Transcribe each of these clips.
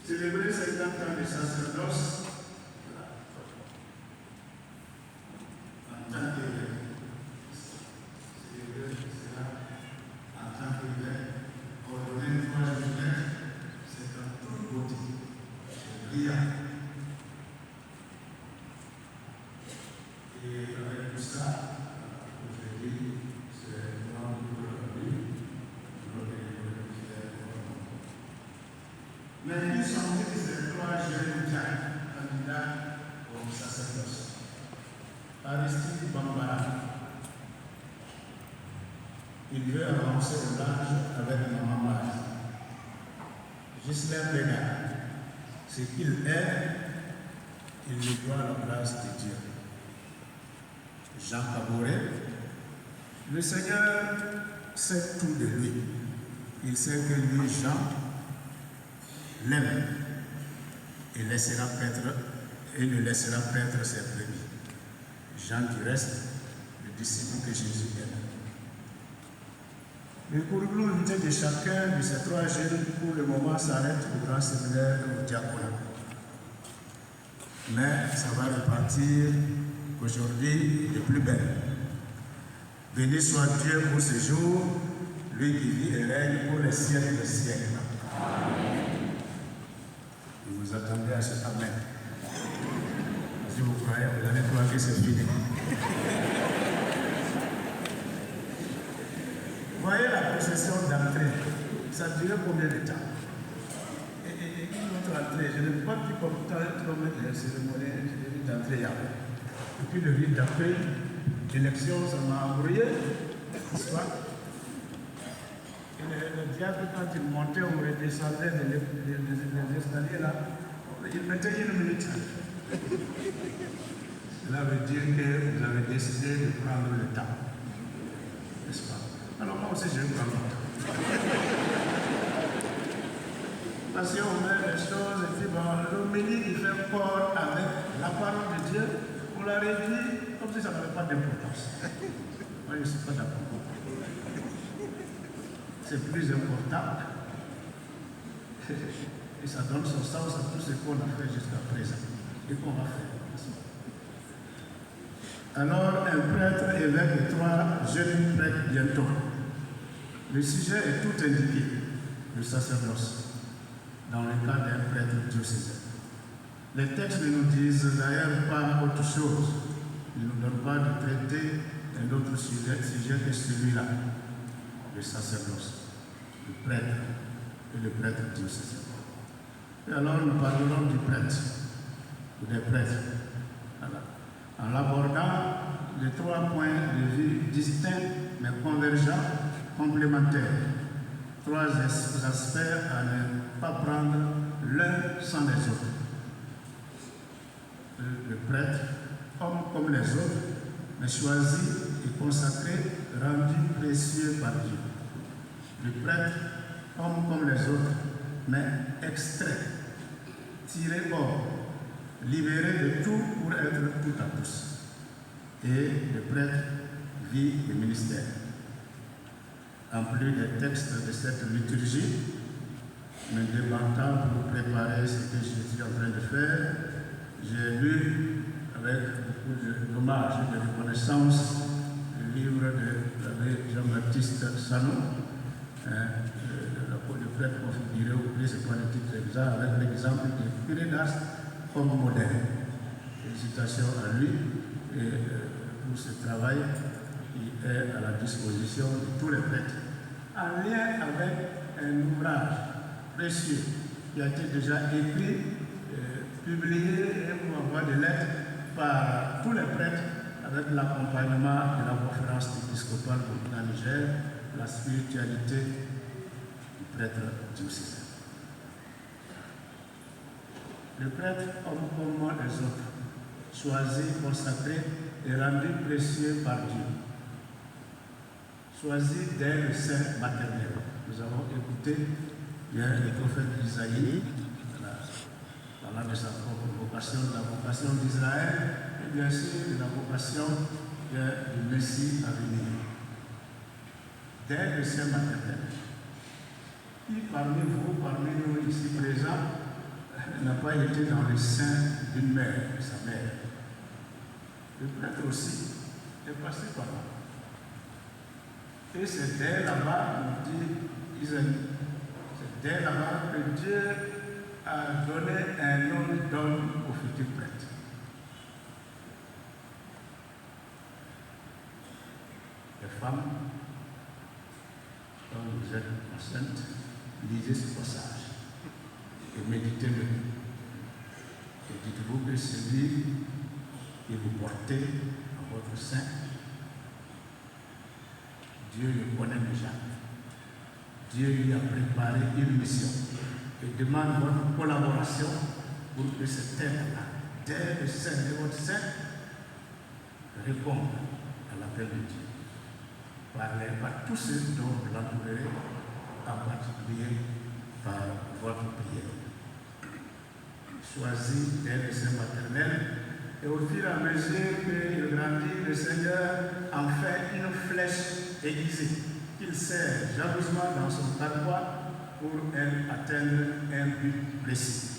célébrer 50 ans de sacerdoce en tant qu'évêque. Célébrer cela en tant qu'évêque, ordonner 3 évêques, c'est en toute beauté, c'est brillant. Et avec tout ça, aujourd'hui, c'est un grand jour de la vie. Mais il semble que ces 3 jeunes candidats au sacerdoce. Aristide Bambara, il veut avancer au large avec Maman Marie. Ghislain Bénard, ce qu'il est, il lui doit la grâce de Dieu. Jean Caboret, le Seigneur sait tout de lui. Il sait que lui, Jean, l'aime et ne laissera paître ses brebis. Jean du reste, le disciple que Jésus aime. Le curriculum vitae de chacun de ces 3 jeunes, pour le moment, s'arrête au grand séminaire au diaconat. Mais ça va repartir aujourd'hui de plus belle. Béni soit Dieu pour ce jour, lui qui vit et règne pour les siècles des siècles. Amen. Et vous attendez à cet amen. Si vous croyez, vous allez croire que c'est fini. Voyez la procession d'entrée. Ça durait combien de temps? Et notre entrée, je n'ai pas pu commettre la cérémonie d'entrée. Et puis le rite d'accueil, l'élection, ça m'a embrouillé. Et le diable, quand il montait ou redescendait des escaliers là, il mettait 1 minute. Cela veut dire que vous avez décidé de prendre le temps. N'est-ce pas? Alors moi aussi, je vais prendre le temps. Parce qu'on met les choses et puis bon, l'homélie qui fait corps avec la parole de Dieu, on la réduit comme si ça n'avait pas d'importance. Moi, je ne suis pas d'accord. C'est plus important. Et ça donne son sens à tout ce qu'on a fait jusqu'à présent et qu'on va faire. Alors, un prêtre, évêque et 3 jeunes prêtres bientôt. Le sujet est tout indiqué, le sacerdoce, dans le cas d'un prêtre diocésain. Les textes ne nous disent d'ailleurs pas autre chose. Ils ne nous donnent pas de traiter d'un autre sujet que celui-là, le sacerdoce, le prêtre et le prêtre diocésain. Et alors nous parlerons du prêtre ou des prêtres. Voilà. En l'abordant, les 3 points de vue distincts mais convergents, complémentaires. 3 aspects à ne pas prendre l'un sans les autres. Le prêtre, homme comme les autres, mais choisi et consacré, rendu précieux par Dieu. Le prêtre, homme comme les autres, mais extrait, tiré hors, libéré de tout pour être tout à tous. Et le prêtre vit le ministère. En plus des textes de cette liturgie, me débattant pour préparer ce que je suis en train de faire, j'ai lu avec beaucoup d'hommage et de reconnaissance le livre de l'abbé Jean-Baptiste Salon, le prêtre configuré, oublié, c'est pas le titre exact, avec l'exemple de Pyrédas comme modèle. Félicitations à lui et pour ce travail qui est à la disposition de tous les prêtres, en lien avec un ouvrage précieux qui a été déjà écrit, publié et pour envoi de lettres par tous les prêtres avec l'accompagnement de la conférence épiscopale au Niger, la spiritualité du prêtre diocésain. Le prêtre, homme comme les autres, choisi, consacré et rendu précieux par Dieu. Choisi dès le sein maternel. Nous avons écouté bien le prophète Isaïe, parlant de sa propre vocation, de la vocation d'Israël, et bien sûr de la vocation du Messie à venir. Dès le sein maternel. Qui parmi vous, parmi nous ici présents, n'a pas été dans le sein d'une mère, de sa mère. Le prêtre aussi est passé par là. Et c'est dès là-bas, nous dit Isaïe, c'est dès là-bas que Dieu a donné un nom d'homme au futur prêtre. Les femmes, quand vous êtes enceinte, lisez ce passage et méditez-le. Et dites-vous que celui que vous portez en votre sein, Dieu le connaît déjà. Dieu lui a préparé une mission et demande votre collaboration pour que cet être-là, dès le sein de votre sein, réponde à l'appel de Dieu. Parlez par tous ceux dont vous l'entourerez, en particulier par votre prière. Choisis dès le sein maternel, et au fur et à mesure qu'il grandit, le Seigneur en fait une flèche aiguisée qu'il serre jalousement dans son carquois pour atteindre un but précis.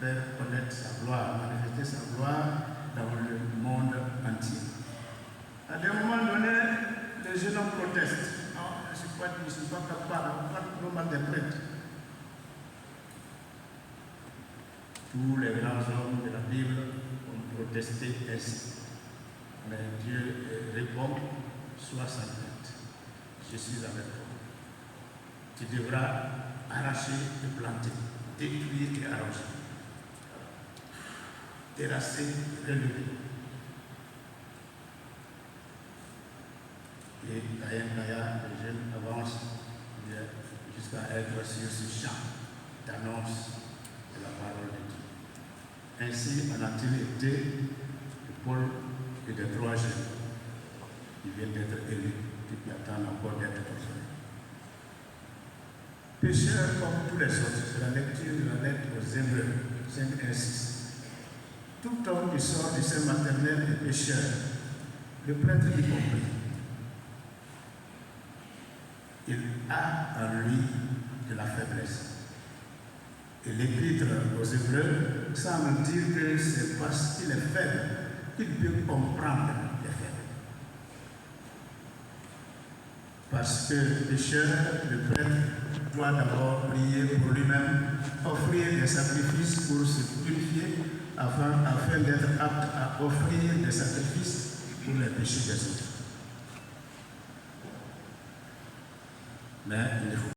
Faire connaître sa gloire, manifester sa gloire dans le monde entier. À des moments donnés, les jeunes hommes protestent. Non, je ne suis pas capable, pas normal des prêtres. Tous les grands hommes de la Bible ont protesté ainsi. Mais Dieu répond, sois sans crainte, je suis avec toi. Tu devras arracher et planter, détruire et arranger, terrasser, relever. Et Kaya, les jeunes avancent jusqu'à être sur ce champ d'annonce de la parole de Dieu. Ainsi en a-t-il été de Paul et des 3 jeunes qui viennent d'être élus et qui attendent encore d'être consolés. Pécheurs comme tous les autres, c'est la lecture de la lettre aux Hébreux 5 et 6. Tout homme qui sort du sein maternel est pécheur, le prêtre y compris. Il a en lui de la faiblesse. Et l'épître aux Hébreux semble dire que c'est parce qu'il est faible qu'il peut comprendre les faibles. Parce que pécheur, le prêtre doit d'abord prier pour lui-même, offrir des sacrifices pour se purifier, afin d'être apte à offrir des sacrifices pour les péchés des autres. Mais il ne faut